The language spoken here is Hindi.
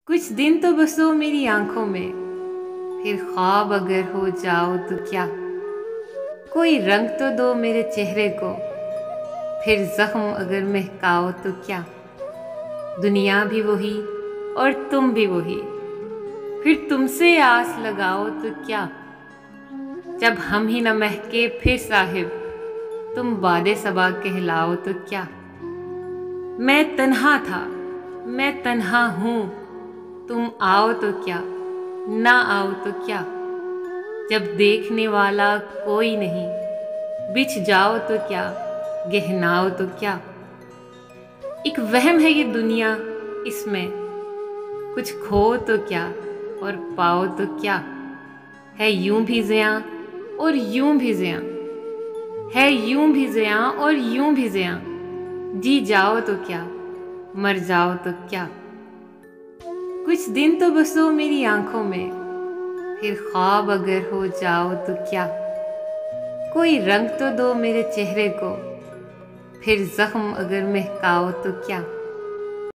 कुछ दिन तो बसो मेरी आंखों में, फिर ख्वाब अगर हो जाओ तो क्या। कोई रंग तो दो मेरे चेहरे को, फिर जख्म अगर महकाओ तो क्या। दुनिया भी वही और तुम भी वही, फिर तुमसे आस लगाओ तो क्या। जब हम ही न महके फिर साहिब, तुम वादे सबा कहलाओ तो क्या। मैं तन्हा था, मैं तन्हा हूँ, तुम आओ तो क्या, ना आओ तो क्या। जब देखने वाला कोई नहीं, बिछ जाओ तो क्या, गहनाओ तो क्या। एक वहम है ये दुनिया, इसमें कुछ खो तो क्या और पाओ तो क्या। है यूं भी ज़ियां और यूं भी ज़ियां, है यूं भी ज़ियां और यूं भी ज़ियां। जी जाओ तो क्या, मर जाओ तो क्या। कुछ दिन तो बसो मेरी आंखों में, फिर ख्वाब अगर हो जाओ तो क्या। कोई रंग तो दो मेरे चेहरे को, फिर जख्म अगर महकाओ तो क्या।